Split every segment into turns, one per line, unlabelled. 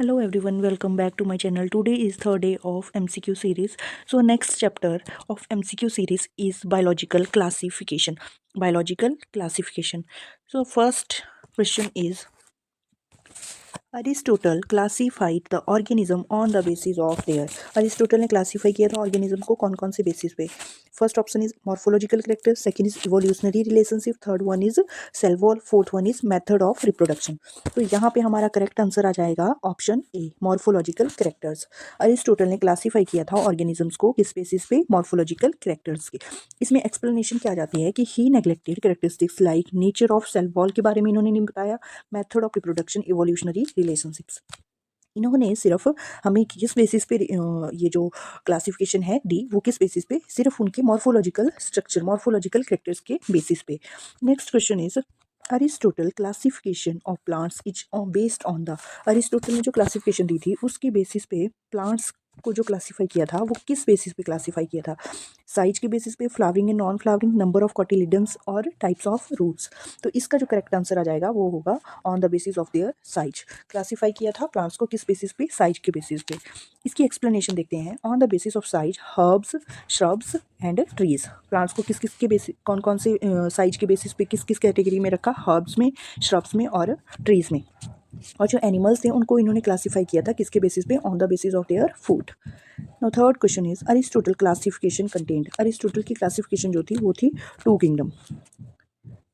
Hello everyone, welcome back to my channel. Today is third day of MCQ series. So next chapter of MCQ series is biological classification. Biological classification. So first question is, Aristotle classified the organism on the basis of their. Aristotle ने classify किया था organism को कौन कौन से basis पे। First option is morphological character, second is evolutionary relationship, third one is cell wall, fourth one is method of reproduction. तो यहाँ पे हमारा करेक्ट आंसर आ जाएगा option A, morphological characters. Aristotle ने क्लासीफाई किया था ऑर्गेनिजम्स को किस बेसिस पे, मॉर्फोलॉजिकल करेक्टर्स के। इसमें एक्सप्लेनेशन क्या जाती है कि he neglected characteristics like nature of cell wall के बारे में इन्होंने नहीं बताया, method of reproduction, evolutionary relationships. इन्होंने सिर्फ हमें किस बेसिस पे ये जो क्लासिफिकेशन है दी, वो किस बेसिस पे, सिर्फ उनके मॉर्फोलॉजिकल स्ट्रक्चर, मॉर्फोलॉजिकल कैरेक्टर्स के बेसिस पे। Next question is Aristotle classification of plants is based on the. Aristotle ने जो क्लासिफिकेशन दी थी उसके बेसिस पे प्लांट्स को जो क्लासीफाई किया था वो किस बेसिस पे क्लासीफाई किया था। साइज के बेसिस पे, flowering and non flowering, number of cotyledons और टाइप्स ऑफ रूट्स। तो इसका जो करेक्ट आंसर आ जाएगा वो होगा on the basis of their size. Classify किया था प्लांट्स को किस बेसिस पे, साइज के बेसिस पे। इसकी एक्सप्लेनेशन देखते हैं। On the basis of size herbs, shrubs and trees. Plants को किस किस के बेसिस, कौन कौन से साइज के बेसिस पे किस किस कैटेगरी में रखा, हर्ब्स में, श्रब्स में और ट्रीज में। और जो एनिमल्स थे उनको इन्होंने क्लासीफाई किया था किसके बेसिस पे, on the basis of their food. Now third question is Aristotle classification content. Aristotle की क्लासिफिकेशन जो थी वो थी टू किंगडम।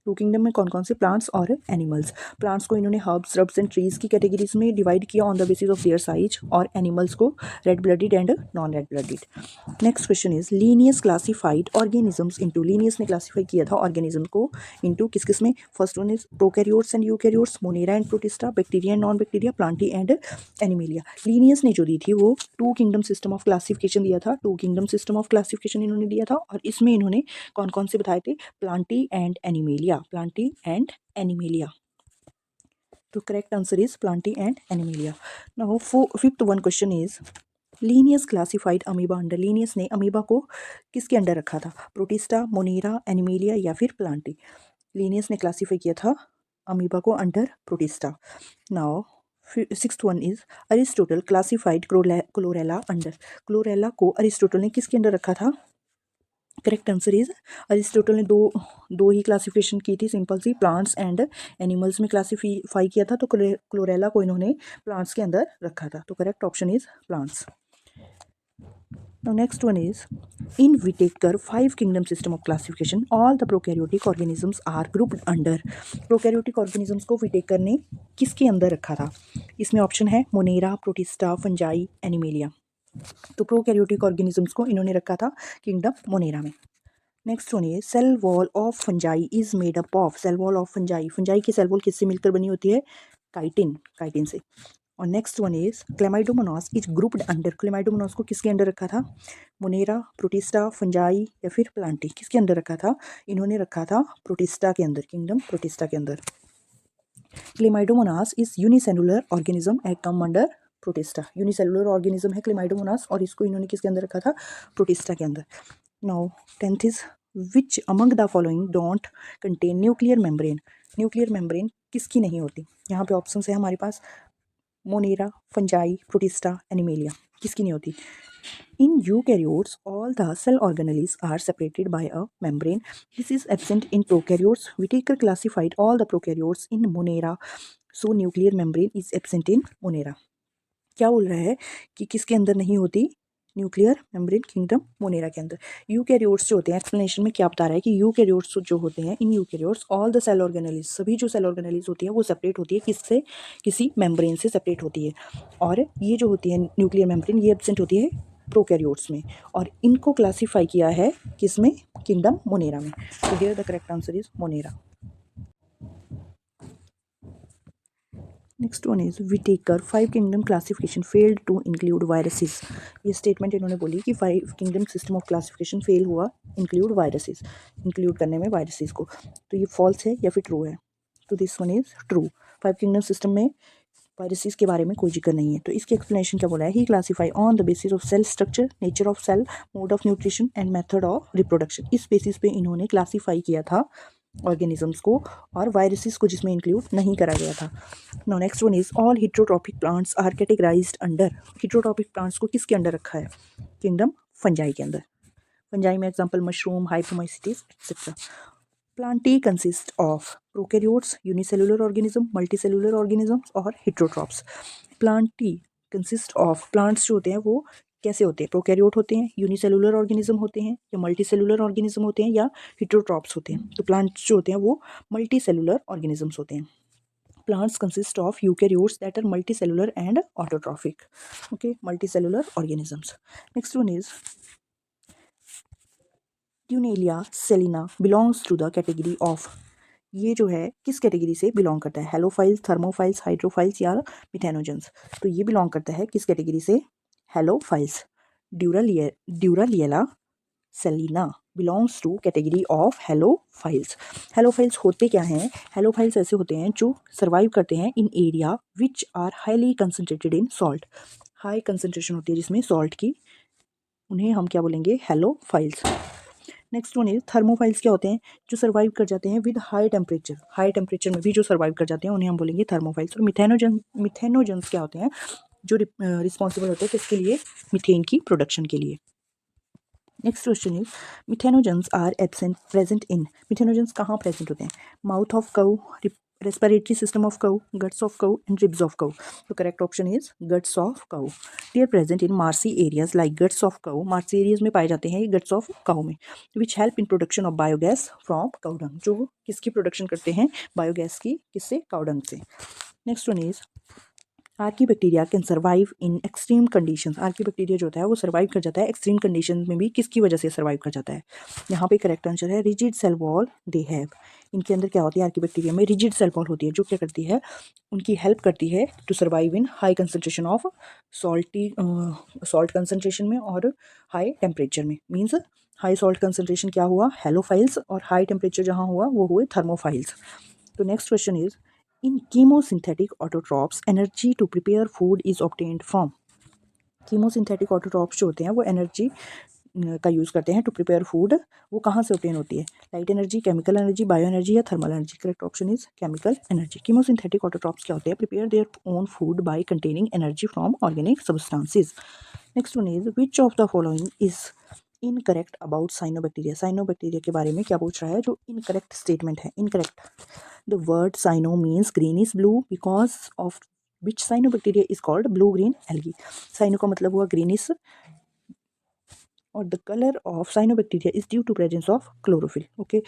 टू किंगडम में कौन कौन से, प्लांट्स और एनिमल्स। प्लांट्स को इन्होंने हर्ब्स, श्रब्स एंड ट्रीज की कैटेगरीज में डिवाइड किया on the basis of their size, और एनिमल्स को red blooded and non red blooded. Next question is Linnaeus classified organisms into. Linnaeus ने क्लासीफाई किया था ऑर्गेनिज्म को इनटू किस किस में। First one is prokaryotes and eukaryotes, Monera and protista, bacteria and non bacteria, Plantae and animalia. Linnaeus ने जो दी थी वो to kingdom system of classification दिया था, two kingdom system of classification इन्होंने दिया था, और इसमें इन्होंने कौन कौन से बताए थे, Plantae and Animalia, Plantae and Animalia. तो correct answer is Plantae and Animalia. Now fifth one question is Linnaeus classified amoeba under. Linnaeus ने अमीबा को किसके अंडर रखा था, प्रोटिस्टा, मोनेरा, एनिमेलिया या फिर प्लांटी। लीनियस ने क्लासीफाई किया था अमीबा को under protista. Now sixth one is Aristotle classified chlorella under. Chlorella को अरिस्टोटल ने किसके अंडर रखा था। करेक्ट आंसर इज अरिस्टोटल ने दो ही क्लासिफिकेशन की थी, सिंपल सी, प्लांट्स एंड एनिमल्स में क्लासीफाई किया था, तो क्लोरेला को इन्होंने प्लांट्स के अंदर रखा था। तो correct option is plants. Now next one is in Whittaker 5 kingdom system of classification all the prokaryotic organisms are grouped under। prokaryotic organisms को Whittaker ने किसके अंदर रखा था। इसमें ऑप्शन है मोनेरा, प्रोटिस्टा, फंजाई, एनिमेलिया। तो प्रोकैरियोटिक ऑर्गेनिजम्स को इन्होंने रखा था किंगडम मोनेरा में। नेक्स्ट वन ये cell wall of fungi is made up of. Cell wall of fungi, fungi की सेल वॉल किससे मिलकर बनी होती है, काइटिन, काइटिन से। और next one is Chlamydomonas is grouped under. Chlamydomonas को किसके अंडर रखा था, मोनेरा, प्रोटिस्टा, फंजाई या फिर प्लांटी, किसके अंदर रखा था, इन्होंने रखा था प्रोटिस्टा के अंदर, किंगडम प्रोटिस्टा के अंदर। Chlamydomonas is unicellular organism eight come under protista. Unicellular organism है क्लेमाइडोमोनास, और इसको इन्होंने किसके अंदर रखा था, प्रोटिस्टा के अंदर। Now tenth is which among the following don't contain nuclear membrane. Nuclear membrane किसकी नहीं होती। यहाँ पे ऑप्शन है हमारे पास मोनेरा, फंजाई, प्रोटिस्टा, एनिमेलिया, किसकी नहीं होती। In eukaryotes all the cell organelles are separated by a membrane, this is absent in prokaryotes. Whittaker classified all the prokaryotes in Monera, so nuclear membrane is absent in Monera. क्या बोल रहा है कि किसके अंदर नहीं होती, न्यूक्लियर मेम्ब्रेन किंगडम मोनेरा के अंदर। यूकैरियोट्स जो होते हैं, एक्सप्लेनेशन में क्या बता रहा है कि यूकैरियोट्स जो होते हैं, in eukaryotes all the cell organelles, सभी जो सेल ऑर्गेनेल्स होती है वो सेपरेट होती है किससे, किसी मेम्ब्रेन से सेपरेट होती है। और ये जो होती है न्यूक्लियर मेम्ब्रेन, ये एब्सेंट होती है प्रोकैरियोट्स में, और इनको क्लासीफाई किया है किसमें, किंगडम मोनेरा में। तो here the correct answer is Monera. Next one is Whittaker 5 kingdom classification failed to include viruses. ये स्टेटमेंट इन्होंने बोली कि 5 kingdom system of classification fail हुआ इंक्लूड वायरसेस, इंक्लूड करने में वायरसेस को। तो ये फॉल्स है या फिर ट्रू है, तो this one is true. 5 kingdom system में वायरसेस के बारे में कोई जिक्र नहीं है। तो इसकी एक्सप्लेनेशन क्या बोला है, he classify on the basis of cell structure, nature of cell, mode of nutrition and method of reproduction. इस बेसिस पे इन्होंने क्लासीफाई किया था ऑर्गेनिजम्स को और वायरसेस को जिसमें इंक्लूड नहीं करा गया था। Now next one is all heterotrophic plants are categorized under. Heterotrophic plants को किसके अंडर रखा है? किंगडम फंजाई के अंदर। फंजाई में example mushroom, hypomycetes et cetera. Plantae consist of prokaryotes, unicellular organism, multicellular organisms और heterotrophs. Plantae consist of, plants जो होते हैं वो कैसे होते हैं? प्रोकैरियोट होते हैं, यूनिसेलुलर ऑर्गेनिज्म होते हैं या मल्टीसेलुलर ऑर्गेनिज्म होते हैं या हेटेरोट्रॉप्स होते हैं। तो प्लांट्स जो होते हैं वो मल्टीसेलुलर ऑर्गेनिजम्स होते हैं। Plants consist of eukaryotes that are multicellular and autotrophic. Okay, multicellular organisms. Next one is Tunalia salina belongs to the category of, ये जो है किस कैटेगरी से बिलोंग करता है? हेलोफाइल्स, थर्मोफाइल्स, हाइड्रोफाइल्स या मिथेनोजेंस? तो ये बिलोंग करता है किस कैटेगरी से? Halophiles. Dunaliella salina belongs to category of halophiles. Halophiles होते क्या हैं? हेलोफाइल्स ऐसे होते हैं जो सर्वाइव करते हैं in area which are highly concentrated in salt. High concentration होती है जिसमें सॉल्ट की, उन्हें हम क्या बोलेंगे? Halophiles. Next one is thermophiles. क्या होते हैं? जो सर्वाइव कर जाते हैं with high temperature. High temperature में भी जो सर्वाइव कर जाते हैं उन्हें हम बोलेंगे थर्मोफाइल्स। और मिथेनोजेंस क्या होते हैं? जो रिस्पॉन्सिबल होते हैं किसके लिए? मीथेन की प्रोडक्शन के लिए। Next question is methanogens are absent present in. Methanogens कहाँ प्रेजेंट होते हैं? Mouth of cow, respiratory system of cow, guts of cow and ribs of cow. तो correct option is guts of cow. They are present in marshy areas like guts of cow. Marshy areas में पाए जाते हैं ये guts of cow में। Which help in production of biogas from cow dung. जो किसकी production करते हैं? बायोगैस की। किससे? काउडंग से। Next one is archaebacteria can survive in extreme conditions. Archaebacteria जो होता है वो सर्वाइव कर जाता है एक्सट्रीम कंडीशन में भी। किसकी वजह से सर्वाइव कर जाता है? यहाँ पे करेक्ट आंसर है rigid cell wall they have. इनके अंदर क्या होती है? आर्कीबैक्टीरिया में रिजिड सेल वॉल होती है जो क्या करती है? उनकी हेल्प करती है to survive in high concentration of salt concentration में और हाई टेम्परेचर में। मीन्स हाई सॉल्ट कंसनट्रेशन क्या हुआ? हेलोफाइल्स, और हाई टेम्परेचर जहाँ हुआ वो हुए थर्मोफाइल्स। तो next question is in chemosynthetic autotrophs energy to prepare food is obtained from। chemosynthetic autotrophs जो होते हैं वो एनर्जी का यूज़ करते हैं टू प्रिपेयर फूड। वो कहाँ से ऑब्टेन होती है? Light energy, chemical energy, bio energy या thermal energy? Correct option is chemical energy. Chemosynthetic autotrophs क्या होते हैं? Prepare their own food by containing energy from organic substances. Next one is which of the following is incorrect about cyanobacteria. Cyanobacteria के बारे में क्या पूछ रहा है? जो इनकरेक्ट स्टेटमेंट है, incorrect. The word cyano means greenish blue because of which cyanobacteria is called blue green algae. Cyano का मतलब हुआ ग्रीनिश और the colour of cyanobacteria is due to presence of chlorophyll. Okay,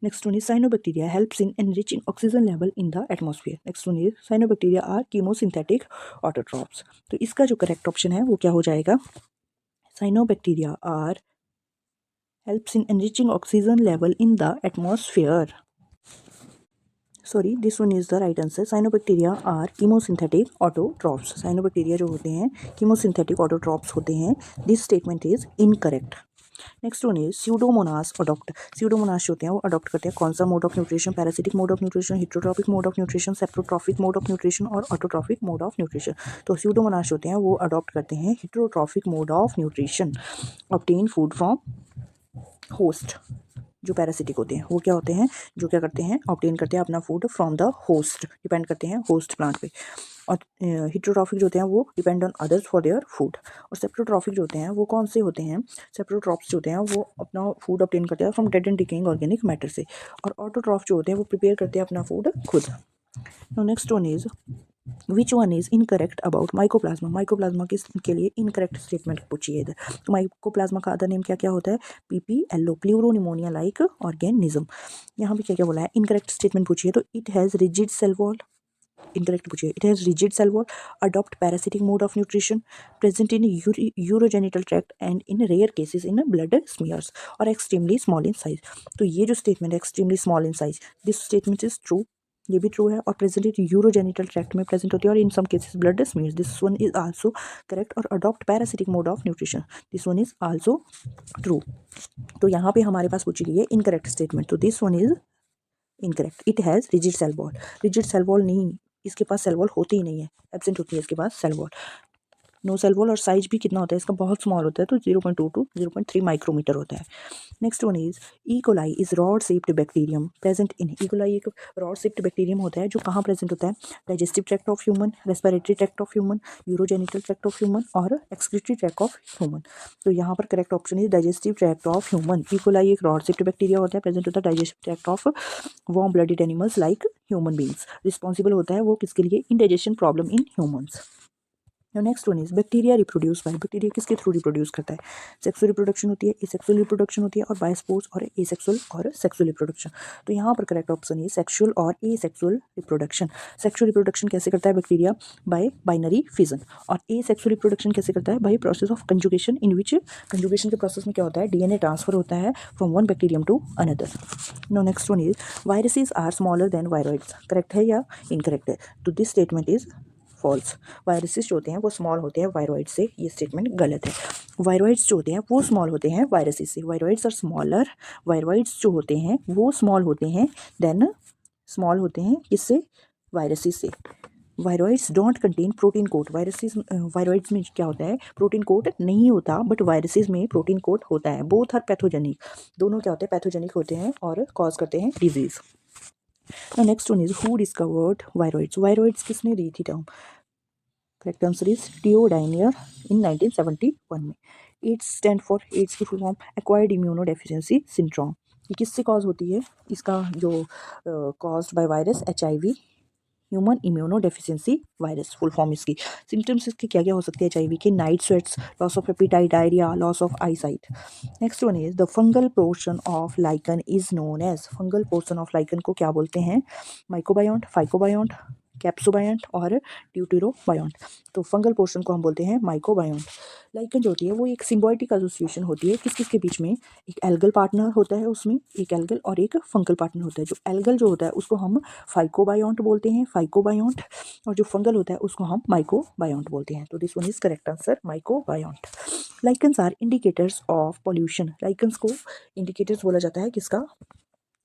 next one is cyanobacteria helps in enriching oxygen level in the atmosphere. Next one is cyanobacteria are chemosynthetic autotrophs. तो इसका जो correct option है वो क्या हो जाएगा? Cyanobacteria are helps in enriching oxygen level in the atmosphere. Sorry, this one is the right answer. Cyanobacteria are chemosynthetic autotrophs. Cyanobacteria जो होते हैं chemosynthetic autotrophs होते हैं. This statement is incorrect. Next one is Pseudomonas adopt. Pseudomonas होते हैं वो adopt करते हैं कौन सा mode of nutrition? Parasitic mode of nutrition, heterotrophic mode of nutrition, saprotrophic mode of nutrition और ऑटोट्रॉपिक मोड ऑफ न्यूट्रिशन। तो स्यूडोमोनास होते हैं वो अडॉप्ट करते हैं heterotrophic mode of nutrition. Obtain food from host. जो पैरासिटिक होते हैं वो क्या होते हैं? जो क्या करते हैं? ऑब्टेन करते हैं अपना food from the host, depend करते हैं होस्ट प्लांट पे। और हेटेरोट्रॉपिक जो होते हैं वो depend on others for their food. और सेप्रोट्रॉपिक जो होते हैं वो कौन से होते हैं? सेप्रोट्रॉप्स जो होते हैं वो अपना फूड ऑब्टेन करते हैं from dead and decaying organic matter से। और ऑटोट्रॉफ जो होते हैं वो प्रिपेयर करते हैं अपना फूड खुद। Now next one is which one is incorrect about mycoplasma. Mycoplasma के लिए इनकरेक्ट स्टेटमेंट पूछिए इधर। तो माइकोप्लाज्मा का अदर नेम क्या क्या होता है? PPLO, pleuropneumonia like organism. यहाँ पे क्या क्या बोला है? इनकरेक्ट स्टेटमेंट पूछिए तो it has rigid cell wall. Incorrect पूछिए, it has rigid cell wall, adopt parasitic mode of nutrition, present in urogenital tract and in rare cases in blood smears, और एक्सट्रीमली स्मॉल इन साइज। तो ये जो statement है extremely small in size, this statement is true, ये भी true है। और present in urogenital tract में प्रेजेंट होती है और in some cases blood smears, this one is also correct. और adopt parasitic mode of nutrition, this one is also true. तो यहाँ पे हमारे पास पूछी गई है इनकरेक्ट स्टेटमेंट, तो this one is incorrect. It has rigid cell wall, rigid cell wall नहीं, इसके पास सेल वॉल होती ही नहीं है, एब्सेंट होती है इसके पास cell wall. No cell wall, और साइज भी कितना होता है इसका, बहुत स्मॉल होता है, तो 0.2 टू 0.3 माइक्रोमीटर होता है। Next one is E coli is rod shaped bacterium present in, E coli एक रॉड शेप्ड बैक्टीरियम होता है जो कहाँ प्रेजेंट होता है, digestive tract of human, respiratory tract of human, urogenital tract of human और एक्सक्रीटरी ट्रैक्ट ऑफ ह्यूमन। तो यहाँ पर correct option is digestive tract of human. E coli एक रॉड शेप्ड बैक्टीरिया होता है, प्रेजेंट होता है digestive tract of warm blooded animals like human beings. Responsible होता है वो किसके लिए, indigestion problem in humans. Next one is bacteria reproduce by, bacteria किसके थ्रू रिप्रोड्यूस करता है, सेक्सुअल रिप्रोडक्शन होती है, एसेक्सुअल रिप्रोडक्शन होती है और बाय स्पोर्स और एसेक्सुअल और सेक्सुअल रिप्रोडक्शन। तो यहाँ पर करेक्ट ऑप्शन है सेक्सुअल और एसेक्सुअल रिप्रोडक्शन। सेक्सुअल रिप्रोडक्शन कैसे करता है बैक्टीरिया, बाय बाइनरी फिजन, और एसेक्सुअल रिप्रोडक्शन कैसे करता है, by process of conjugation, in which conjugation के प्रोसेस में क्या होता है, डीएनए ट्रांसफर होता है from one bacterium to another. No next one is viruses are smaller than viroids, correct है या इनकरेक्ट है, तो this statement is false. Viruses जो होते हैं वो स्मॉल होते हैं वायरॉइड से, ये स्टेटमेंट गलत है। वायरॉइड्स जो होते हैं वो स्मॉल होते हैं वायरसेस से, वायरॉइड्स आर स्मॉलर, वायरॉइड्स जो होते हैं वो स्मॉल होते हैं देन, स्मॉल होते हैं किससे, वायरसेस से। Viroids don't contain protein coat, viruses viroids में क्या होता है, प्रोटीन कोट नहीं होता, बट वायरसेस में प्रोटीन कोट होता है। बोथ आर पैथोजेनिक, दोनों क्या होते हैं, पैथोजेनिक होते हैं और कॉज करते हैं disease. Next one is who discovered viroids, viroids किसने दी थी टर्म, करेक्ट आंसर इज थियोडाइनियर इन 1971 में। एड्स स्टैंड फॉर, एड्स की full form acquired immuno deficiency syndrome. ये किससे कॉज होती है, इसका जो caused by virus HIV, human immuno deficiency virus full form इसकी। सिम्टम्स इसके क्या क्या हो सकते हैं HIV के, night sweats, loss of appetite, diarrhoea, loss of eyesight. Next one is the fungal portion of lichen is known as, fungal portion of lichen को क्या बोलते हैं, माइकोबायोंट, फाइकोबायोंट, कैप्सोबायोंट और ट्यूटेरोबायोंट। तो फंगल पोर्शन को हम बोलते हैं माइकोबायोंट। लाइकन जो होती है वो एक सिम्बायोटिक एसोसिएशन होती है किस किस के बीच में, एक एल्गल पार्टनर होता है उसमें, एक एल्गल और एक फंगल पार्टनर होता है। जो एल्गल जो होता है उसको हम फाइकोबायोंट बोलते हैं, फाइकोबायोंट, और जो फंगल होता है उसको हम माइकोबायोंट बोलते हैं। तो this one is correct answer, mycobiont. Lichens are indicators of pollution, lichens को इंडिकेटर्स बोला जाता है किसका,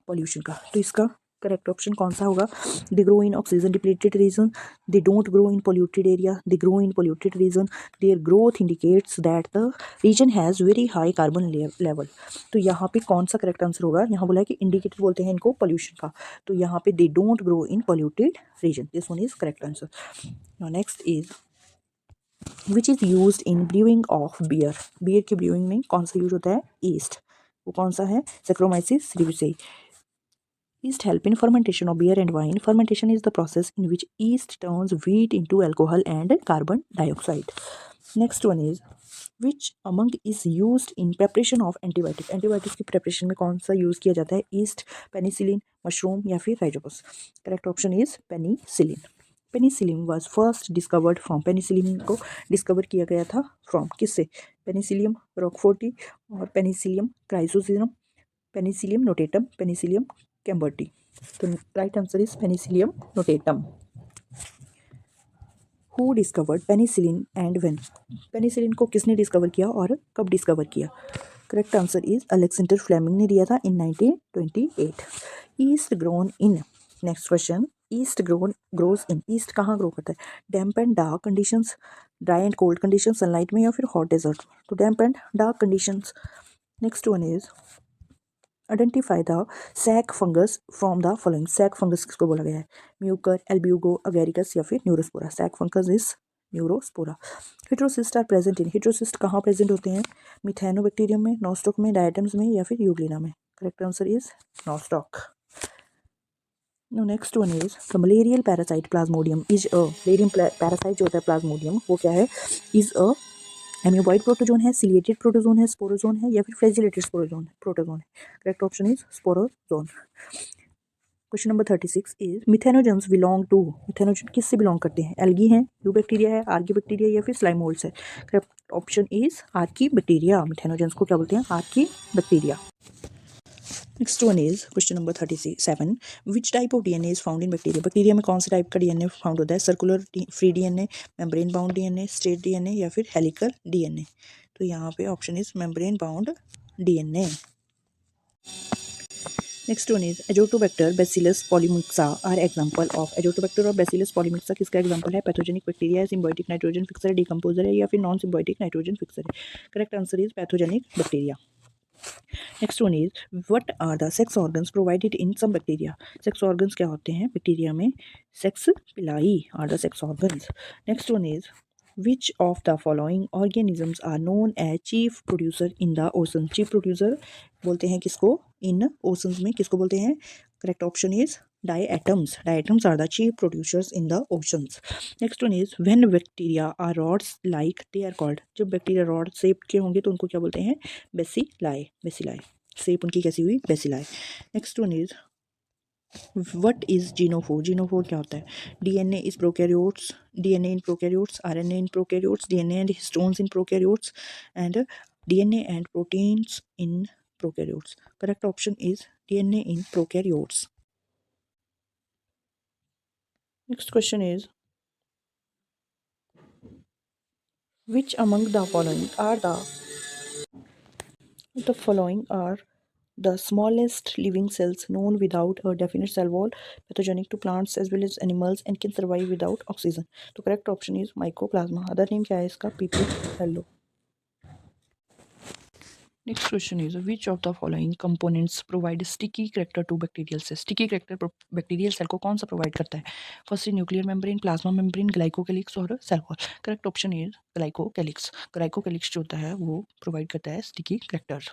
पॉल्यूशन का। तो इसका करेक्ट ऑप्शन कौन सा होगा, they grow in oxygen depleted region, they don't grow in polluted area, they grow in polluted region, their growth indicates that the region has very high carbon level. तो यहाँ पे कौन सा करेक्ट आंसर होगा, यहाँ बोला है कि इंडिकेटर बोलते हैं इनको पॉल्यूशन का, तो यहाँ पे they don't grow in polluted region, this one is correct answer. Now next is which is use in brewing of beer, beer के ब्रूइंग में कौन सा यूज होता है, ईस्ट, वो कौन सा है, saccharomyces सेरेउसेई। Yeast help in fermentation of beer and wine. Fermentation is the process in which yeast turns wheat into alcohol and carbon dioxide. Next one is which among is used in preparation of antibiotic. Antibiotics की preparation में कौन सा use किया जाता है, yeast, penicillin, mushroom या फिर rhizopus. Correct option is penicillin. Penicillin was first discovered from, penicillin को discover किया गया था from किससे, Penicillium roqueforti और Penicillium chrysosinum, Penicillium notatum, Penicillium camemberti. तो right answer is penicillium notatum. Who discovered penicillin and when, penicillin को किसने discover किया और कब डिस्कवर किया, correct answer is Alexander Fleming ने दिया था in 1928। Yeast grown in, next question, yeast grows in, yeast कहाँ ग्रो करता है, damp and dark conditions, dry and cold condition, sunlight में या फिर हॉट डेजर्ट, तो damp and dark conditions. Next one is identify the sac fungus from the following, sac fungus किसको बोला गया है, म्यूकर, एल्ब्यूगो, अगेरिकस या फिर neurospora, sac fungus is neurospora. Heterocyst are present in, heterocyst कहाँ present होते हैं, मिथेनोबैक्टीरियम में, नॉस्टॉक में, डायटम्स में या फिर यूग्लिना में, correct answer is nostoc. Now next one is the malarial parasite plasmodium is a, malarial parasite जो होता है प्लाज्मोडियम वो क्या है, is a एम्यूबॉइड प्रोटोजोन है, सिलिएटेड प्रोटोजोन है, स्पोरोजोन है या फिर फ्लैजिलेटेड प्रोटोजोन है, correct option is sporozoan. Question number 36 is methanogens belong to, methanogen किससे बिलोंग करते हैं, एल्गी है, यू बैक्टीरिया है, आर्की बैक्टीरिया या फिर स्लाइम मोल्ड्स है, correct option is archaebacteria. Methanogens को क्या बोलते हैं, archaebacteria. Next one is question number 37, which type of DNA is found in bacteria, bacteria में कौन सा टाइप का DNA फाउंड होता है, circular free DNA, membrane bound DNA, straight DNA या फिर हेलिकल DNA। तो यहाँ पे option is membrane bound DNA। Next one is azotobacter bacillus polymyxa are example of azotobacter और बैसिलस पॉलीमिक्सा किसका एग्जांपल है? पैथोजेनिक बैक्टीरिया है, सिम्बायोटिक नाइट्रोजन फिक्सर है, डिकम्पोजर है या फिर नॉन सिम्बायोटिक नाइट्रोजन फिक्सर है? Correct answer is pathogenic bacteria. Next one is what are the sex organs provided in some bacteria? Sex organs क्या होते हैं बैक्टीरिया में? Sex pili are the sex organs. Next one is which of the following organisms are known as chief producer in the ocean? chief producer बोलते हैं किसको इन oceans में? किसको बोलते हैं? correct option is diatoms. Diatoms are the chief producers in the oceans. next one is when bacteria are rods like they are called. जब bacteria rod shape के होंगे तो उनको क्या बोलते हैं? बेसिलाई. बेसिलाई शेप उनकी कैसी हुई? Bacilli. Next one is what is genophore? Genophore क्या होता है? DNA is prokaryotes, DNA in prokaryotes, RNA in prokaryotes, DNA and histones in prokaryotes and DNA and proteins in prokaryotes. Correct option is DNA in prokaryotes. Next question is which among the following are the smallest living cells known without a definite cell wall, pathogenic to plants as well as animals and can survive without oxygen? तो correct option is mycoplasma. Other name क्या है इसका? PP hello. Next question is which of the following components provide sticky character to bacterial cells? sticky character bacterial cell को कौन सा provide करता है? First is nuclear membrane, plasma membrane, glycocalyx और cell wall. Correct option is glycocalyx. glycocalyx जो होता है वो provide करता है sticky character.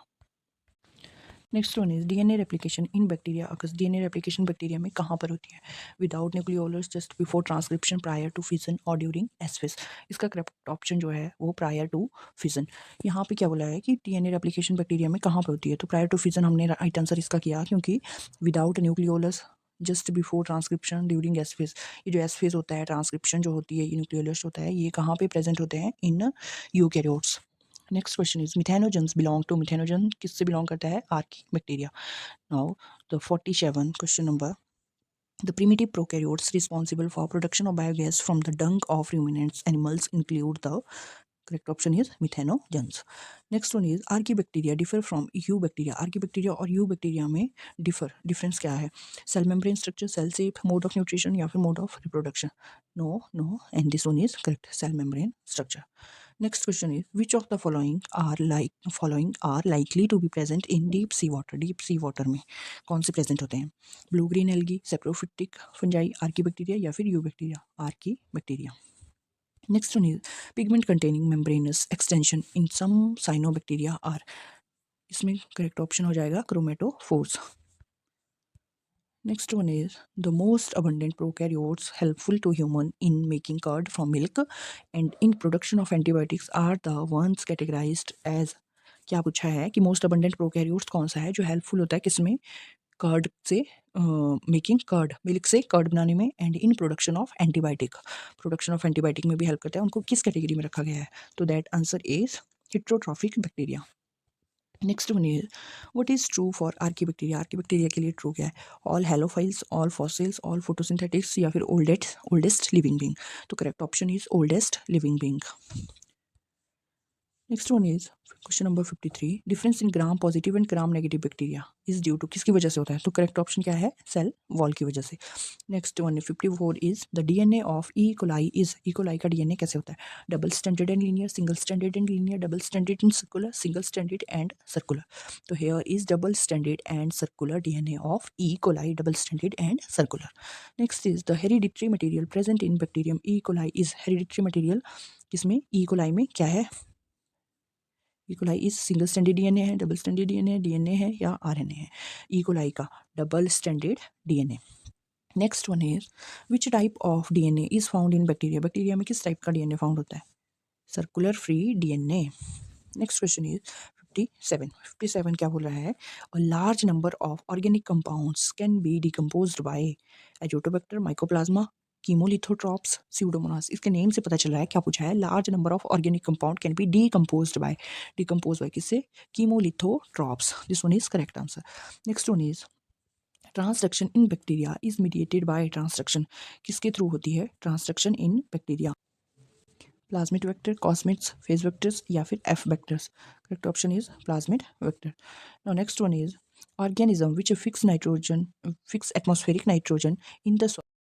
Next one is DNA replication in bacteria occurs. DNA replication bacteria में कहाँ पर होती है? Without nucleolus, just before transcription, prior to fission और ड्यूरिंग एस फेज. इसका करेक्ट ऑप्शन जो है वो प्रायर टू फिजन. यहाँ पे क्या बोला है कि डीएनए रेप्लिकेशन बैक्टीरिया में कहाँ पर होती है? तो प्रायर टू फिजन हमने राइट आंसर इसका किया, क्योंकि without nucleolus, just before transcription, during S phase. ये जो एस फेज होता है, ट्रांसक्रिप्शन जो होती है, ये न्यूक्लियोलस होता है, ये कहाँ पे प्रेजेंट होते हैं? In eukaryotes. Next question is methanogens belong to. Methanogen किससे बिलोंग करता है? Archaebacteria. Now the 47 question number. The primitive prokaryotes responsible for production of biogas from the dung of ruminants animals include the. Correct option is methanogens. Next one is archaebacteria differ from eubacteria. archaebacteria और eubacteria में difference क्या है? cell membrane structure, cell shape, mode of nutrition या फिर mode of reproduction? No, and this one is correct, cell membrane structure. Next question is which of the following are likely to be present in deep sea water? deep sea water में कौन से present होते हैं? blue green algae, saprophytic fungi, archaebacteria या फिर eubacteria? archaebacteria. Next one is pigment containing membranous extension in some cyanobacteria are. इसमें correct option हो जाएगा chromatophores. Next one is the most abundant prokaryotes helpful to human in making curd from milk and in production of antibiotics are the ones categorized as. क्या पूछा है कि most abundant prokaryotes कौन सा है जो हेल्पफुल होता है किसमें? कर्ड से मेकिंग कर्ड, मिल्क से कर्ड बनाने में, and in production of antibiotic, production of antibiotic में भी हेल्प करता है. उनको किस कैटेगरी में रखा गया है? तो that answer is heterotrophic bacteria. Next one is what is true for archaebacteria. Archaebacteria के लिए ट्रू क्या है? All halophiles, all fossils, all photosynthetics या फिर ओल्डेस्ट लिविंग बीइंग? तो correct option is oldest living being. Next one is question number 53. Difference in Gram positive and Gram negative bacteria is due to. किसकी वजह से होता है? तो correct option क्या है? सेल वॉल की वजह से. Next one 54 is the DNA of E coli is. E coli का डीएनए कैसे होता है? Double standard and linear, single standard and linear, double standard and circular, single standard and circular. तो here is double standard and circular DNA of E coli, double standard and circular. Next is the hereditary material present in bacterium E coli is. Hereditary material किसमें? E coli में क्या है? E coli is single standard DNA है, double standard DNA है या RNA है? E coli का double standard DNA. Next one is which type of DNA is found in bacteria. Bacteria में किस टाइप का डीएनए फाउंड होता है? Circular free DNA. Next question is 57 क्या बोल रहा है? A large number of organic compounds can be decomposed by Azotobacter, Mycoplasma, chemolithotrophs, Pseudomonas. इसके नेम से पता चल रहा है क्या पूछा है? Large number of organic compound can be decomposed by किससे? Chemolithotrophs. This one is correct answer. Next one is transduction in bacteria is mediated by. Transduction किसके थ्रू होती है? Transduction in bacteria. Plasmid vector, cosmids, phage vectors या फिर F vectors? Correct option is plasmid vector. Now next one is organism which fix atmospheric nitrogen in the soil.